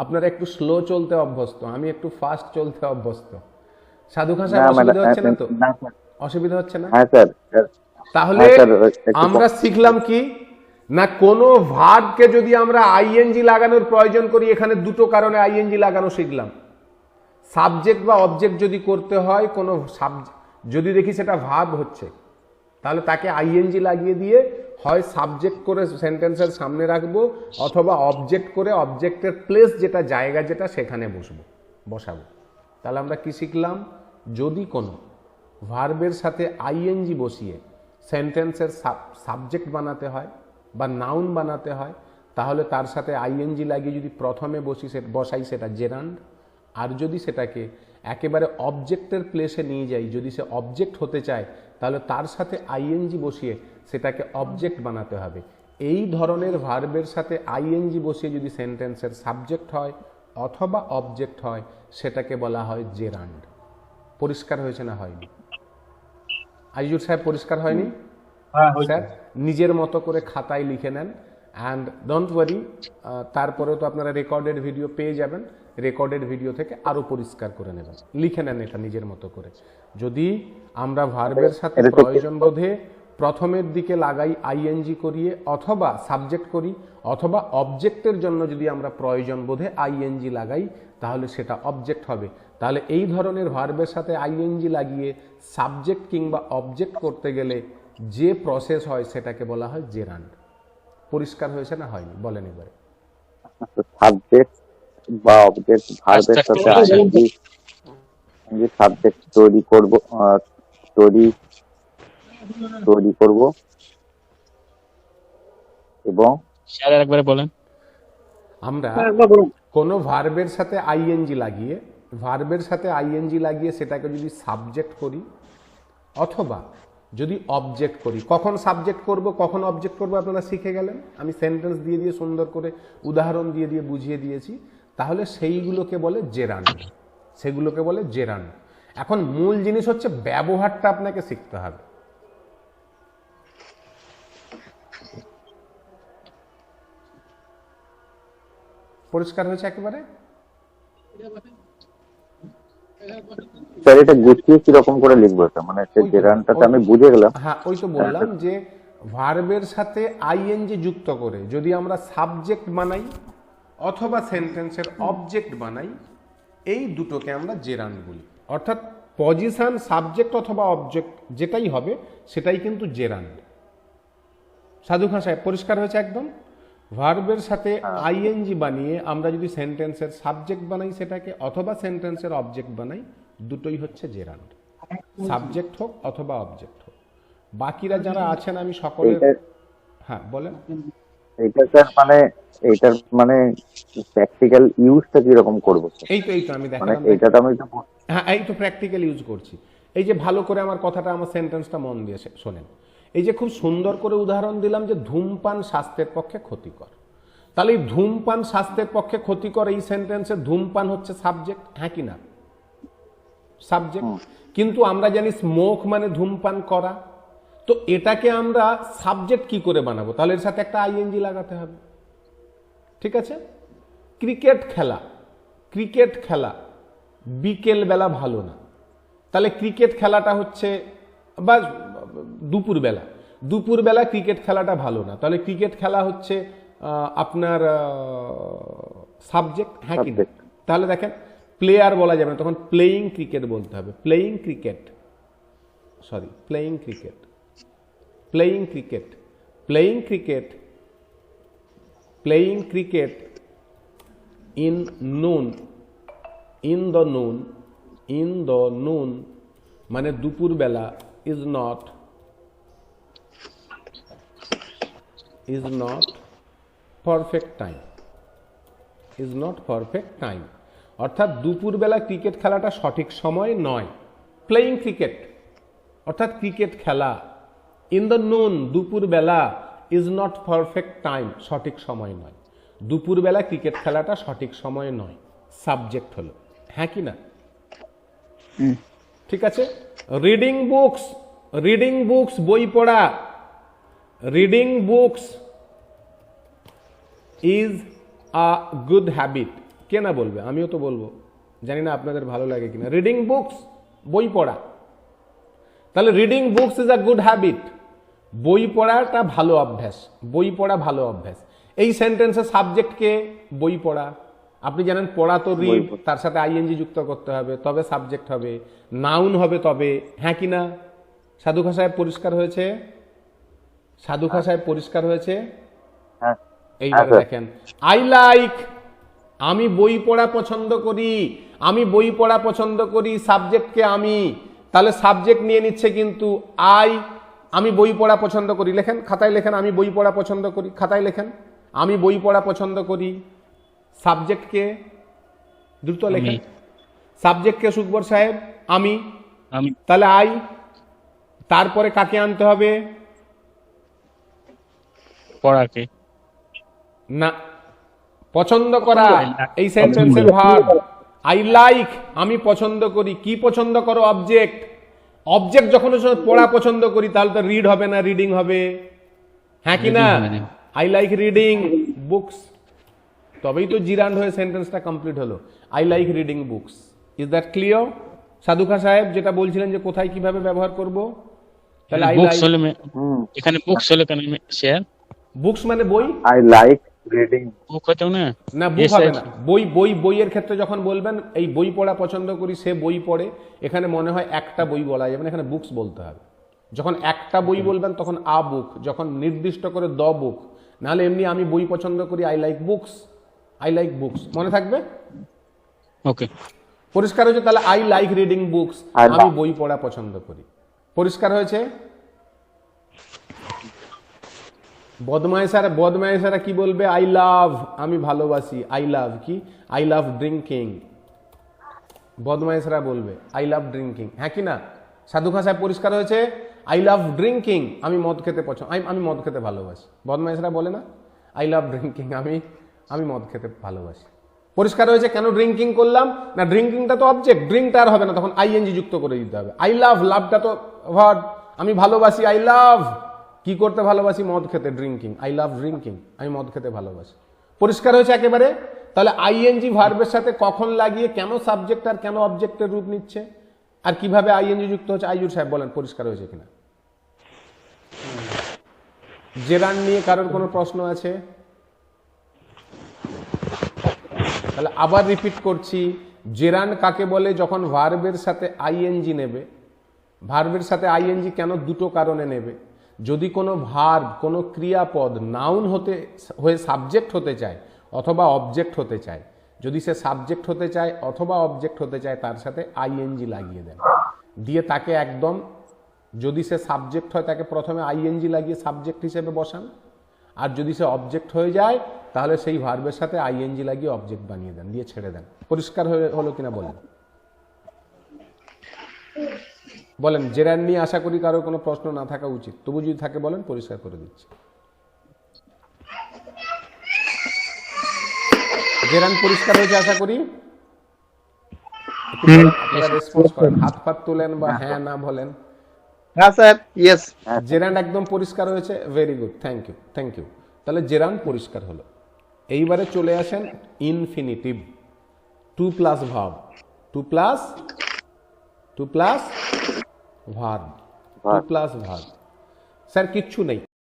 আপনারা একটু স্লো চলতে অভ্যস্ত, আমি একটু ফাস্ট চলতে অভ্যস্ত। সাধু খান সাহেব, অসুবিধা হচ্ছে না তো? অসুবিধা হচ্ছে না? হ্যাঁ স্যার। তাহলে আমরা শিখলাম কি না, কোনো ভার্বকে যদি আমরা আইএনজি লাগানোর প্রয়োজন করি, এখানে দুটো কারণে আইএনজি লাগানো শিখলাম। সাবজেক্ট বা অবজেক্ট যদি করতে হয়, কোনো যদি দেখি সেটা ভার্ব হচ্ছে, তাহলে তাকে আইএনজি লাগিয়ে দিয়ে হয় সাবজেক্ট করে সেন্টেন্সের সামনে রাখবো, অথবা অবজেক্ট করে অবজেক্টের প্লেস যেটা, জায়গা যেটা, সেখানে বসাবো। তাহলে আমরা কি শিখলাম? যদি কোনো ভার্বের সাথে আইএনজি বসিয়ে সেন্টেন্সের সাবজেক্ট বানাতে হয় বা নাউন বানাতে হয়, তাহলে তার সাথে আইএনজি লাগিয়ে যদি প্রথমে বসাই সেটা জেরান্ড। আর যদি সেটাকে একেবারে অবজেক্টের প্লেসে নিয়ে যাই, যদি সে অবজেক্ট হতে চায়, তাহলে তার সাথে আইএনজি বসিয়ে সেটাকে অবজেক্ট বানাতে হবে। এই ধরনের ভার্বের সাথে আইএনজি বসিয়ে যদি সেন্টেন্সের সাবজেক্ট হয় অথবা অবজেক্ট হয়, সেটাকে বলা হয় জেরান্ড। পরিষ্কার হয়েছে না হয়নি? আজিজুর সাহেব, পরিষ্কার হয়নি? স্যার, নিজের মতো করে খাতায় লিখে নেন, অ্যান্ড ডোন্ট ওয়ারি, তারপরেও তো আপনারা রেকর্ডেড ভিডিও পেয়ে যাবেন, রেকর্ডেড ভিডিও থেকে আরও পরিষ্কার করে নেবেন। লিখে নেন এটা নিজের মতো করে। যদি আমরা ভার্বের সাথে প্রয়োজন বোধে প্রথমের দিকে লাগাই আইএনজি করিয়ে, অথবা সাবজেক্ট করি, অথবা অবজেক্টের জন্য যদি আমরা প্রয়োজন বোধে আইএনজি লাগাই, তাহলে সেটা অবজেক্ট হবে। তাহলে এই ধরনের ভার্বের সাথে আইএনজি লাগিয়ে সাবজেক্ট কিংবা অবজেক্ট করতে গেলে যে প্রসেস হয় সেটাকে বলা হয় জেরান্ড। পরিষ্কার হয়েছে না হয়নি? বলেন এবারে। সাবজেক্ট বা অবজেক্ট ভার্বের সাথে আইএনজি সাবজেক্ট তৈরি করব, এবং স্যার একবারে বলেন। আমরা কোনো ভার্বের সাথে আইএনজি লাগিয়ে সেটাকে যদি সাবজেক্ট করি অথবা যদি অবজেক্ট করি, কখন সাবজেক্ট করব কখন অবজেক্ট করব আপনারা শিখে গেলেন। আমি সেন্টেন্স দিয়ে দিয়ে সুন্দর করে উদাহরণ দিয়ে দিয়ে বুঝিয়ে দিয়েছি। তাহলে সেইগুলোকে বলে জেরান্ড। এখন মূল জিনিস হচ্ছে ব্যবহারটা আপনাকে শিখতে হবে। পরিষ্কার হয়েছে একেবারে? স্যার এটা গুছিয়ে কিরকম করে লিখবো? মানে জেরান্ডটা আমি বুঝে গেলাম। হ্যাঁ, ওই তো বললাম যে ভার্বের সাথে আইএনজি যুক্ত করে যদি আমরা সাবজেক্ট বানাই অথবা সেন্টেন্সের অবজেক্ট বানাই, এই দুটোকে আমরা জেরান্ড বলি। অর্থাৎ পজিশন সাবজেক্ট অথবা অবজেক্ট যেটাই হবে সেটাই কিন্তু জেরান্ড। সাধু খান সাহেব, পরিষ্কার হয়েছে একদম? ভার্বের সাথে আইএনজি বানিয়ে আমরা যদি সেন্টেন্সের সাবজেক্ট বানাই সেটাকে, অথবা সেন্টেন্সের অবজেক্ট বানাই, দুটোই হচ্ছে জেরান্ড, সাবজেক্ট হোক অথবা অবজেক্ট হোক। বাকিরা যারা আছেন আমি সকলের, হ্যাঁ বলেন। এইটার মানে প্র্যাকটিক্যাল ইউজটা কিরকম করবো? এই তো আমি দেখালাম। হ্যাঁ, এই তো প্র্যাকটিক্যাল ইউজ করছি। এই যে ভালো করে আমার কথাটা, আমার সেন্টেন্সটা মন দিয়ে শোনেন। এই যে খুব সুন্দর করে উদাহরণ দিলাম যে ধূমপান স্বাস্থ্যের পক্ষে ক্ষতিকর। তাহলে এই ধূমপান স্বাস্থ্যের পক্ষে ক্ষতিকর, এই সেন্টেন্সে ধূমপান হচ্ছে সাবজেক্ট, হ্যাঁ কি না? সাবজেক্ট। কিন্তু আমরা জানি স্মোক মানে ধূমপান করা। তো এটাকে আমরা সাবজেক্ট কি করে বানাবো? তাহলে এর সাথে একটা আইএনজি লাগাতে হবে। ঠিক আছে? ক্রিকেট খেলা বিকেল বেলা ভালো না। তাহলে ক্রিকেট খেলাটা হচ্ছে, বা দুপুরবেলা ক্রিকেট খেলাটা ভালো না। তাহলে ক্রিকেট খেলা হচ্ছে আপনার সাবজেক্ট, হ্যাঁ কি না? তাহলে দেখেন, প্লেয়ার বলা যাবে না, তখন প্লেয়িং ক্রিকেট বলতে হবে। Playing cricket in the noon মানে দুপুরবেলা is not perfect time, অর্থাৎ দুপুরবেলা ক্রিকেট খেলাটা সঠিক সময় নয়। প্লেয়িং ক্রিকেট অর্থাৎ ক্রিকেট খেলা, ইন দ্য নুন দুপুরবেলা, ইজ নট পারফেক্ট টাইম সঠিক সময় নয়। দুপুরবেলা ক্রিকেট খেলাটা সঠিক সময় নয়, সাবজেক্ট হলো, হ্যাঁ কি না? ঠিক আছে। রিডিং বুকস বই পড়া, ইজ আ গুড হ্যাবিট। কে না বলবে, আমিও তো বলবো, জানি না আপনাদের ভালো লাগে কিনা। রিডিং বুকস, বই পড়া। তাহলে reading books is a good habit, বই পড়াটা ভালো অভ্যাস, বই পড়া ভালো অভ্যাস। এই সেন্টেন্সের সাবজেক্টকে বই পড়া। আপনি জানেন পড়া তো রিড, তার সাথে আইএনজি যুক্ত করতে হবে, তবে সাবজেক্ট হবে, নাউন হবে তবে, হ্যাঁ কি না? সাধু খা সাহেব পরিষ্কার হয়েছে? সাধু খা সাহেব পরিষ্কার হয়েছে? হ্যাঁ এইবারে দেখেন, আই লাইক, আমি বই পড়া পছন্দ করি, আমি বই পড়া পছন্দ করি, সাবজেক্টকে আমি, তাহলে সাবজেক্ট নিয়ে নিচ্ছে কিন্তু আমি বই পড়া পছন্দ করি। লেখেন, খাতায় লেখেন, আমি বই পড়া পছন্দ করি, খাতায় লেখেন, আমি বই পড়া পছন্দ করি। সাবজেক্টকে দ্রুত লেখেন, সাবজেক্টকে সুকবর সাহেব আমি, তাহলে আই, তারপরে কাকে আনতে হবে? পড়াকে না, পছন্দ করা, এই সেন্টেন্সের ভার্ব। আই লাইক, আমি পছন্দ করি, কি পছন্দ করো? অবজেক্ট। অবজেক্ট যখন পড়া পছন্দ করি, তাহলে তো রিড হবে না, রিডিং হবে, হ্যাঁ কি না? আই লাইক রিডিং বুকস, তবেই তো জিরান্ড হয়ে সেন্টেন্সটা কমপ্লিট হলো। I like reading books. Is that clear? সাধু খা সাহেব যেটা বলছিলেন যে কোথায় কিভাবে ব্যবহার করব, তাহলে আই লাইক, এখানে বুকস হলো কেন স্যার? বুকস মানে বই। আই লাইক রিডিং বুক হতো না, না বুক হবে না, বই। বই, বইয়ের ক্ষেত্রে যখন বলবেন এই বই পড়া পছন্দ করি, সে বই পড়ে, এখানে মনে হয় একটা বই বলা যাবে না, এখানে বুকস বলতে হবে। যখন একটা বই বলবেন তখন আ বুক, যখন নির্দিষ্ট করে দ বুক, নাহলে এমনি আমি বই পছন্দ করি, I like books, I like books, মনে থাকবে? ওকে, পরিষ্কার হয়েছে? তাহলে আই লাইক রিডিং বুকস, আমি বই পড়া পছন্দ করি। পরিষ্কার হয়েছে? বদমাইশারা কি বলবে? আই লাভ, আমি ভালোবাসি। আই লাভ কি? I love drinking. বদমাইশারা বলবে আই লাভ ড্রিঙ্কিং, হ্যাঁ কি না? সাধু খা সাহেব পরিষ্কার হয়েছে? আই লাভ ড্রিঙ্কিং, আমি মদ খেতে পছন্দ, আমি মদ খেতে ভালোবাসি। বদমাইশারা বলে না আই লাভ ড্রিঙ্কিং, আমি মদ খেতে ভালোবাসি। পরিষ্কার হয়েছে? কেন ড্রিঙ্কিং করলাম না, ড্রিঙ্কিংটা তো অবজেক্ট, ড্রিঙ্কটা আর হবে না, তখন আইএনজি যুক্ত করে দিতে হবে। আই লাভ, লাভটা তো ভার্ব, আমি ভালোবাসি, আই লাভ, কি করতে ভালোবাসি? মদ খেতে, ড্রিঙ্কিং, আই লাভ ড্রিঙ্কিং, আমি মদ খেতে ভালোবাসি। পরিষ্কার হয়েছে একেবারে? তাহলে আইএনজি ভার্বের সাথে কখন লাগিয়ে কেন সাবজেক্ট আর কেন অবজেক্টের রূপ নিচ্ছে, আর কিভাবে আইএনজি যুক্ত হচ্ছে, আইজুর সাহেব বলেন পরিষ্কার হয়েছে কিনা? জেরান নিয়ে কারোর কোনো প্রশ্ন আছে? তাহলে আবার রিপিট করছি, জেরান কাকে বলে? যখন ভার্বের সাথে আইএনজি নেবে। ভার্বের সাথে আইএনজি কেন? দুটো কারণে নেবে। যদি কোনো ভার্ব, কোনো ক্রিয়াপদ নাউন হয়ে সাবজেক্ট হতে চায় অথবা অবজেক্ট হতে চায়, যদি সে সাবজেক্ট হতে চায় অথবা অবজেক্ট হতে চায়, তার সাথে আইএনজি লাগিয়ে দেন, দিয়ে তাকে একদম, যদি সে সাবজেক্ট হয় তাকে প্রথমে আইএনজি লাগিয়ে সাবজেক্ট হিসেবে বসান, আর যদি সে অবজেক্ট হয়ে যায় তাহলে সেই ভার্বের সাথে আইএনজি লাগিয়ে অবজেক্ট বানিয়ে দেন, দিয়ে ছেড়ে দেন। পরিষ্কার হলো কিনা বলেন? বলেন। জেরান নিয়ে আশা করি কারো কোনো প্রশ্ন না থাকা উচিত, তবু যদি থাকে বলেন, পরিষ্কার করে দিচ্ছি। জেরান পরিষ্কার হয়েছে আশা করি? রেসপন্স করেন, হাত ফাত তোলেন বা হ্যাঁ না বলেন। হ্যাঁ স্যার, ইয়েস। জেরান একদম পরিষ্কার হয়েছে, very good, thank you, thank you. তাহলে জেরান পরিষ্কার হলো। এইবারে চলে আসেন infinitive, to plus verb, to plus verb, to plus verb. Sir কিচ্ছু নেই।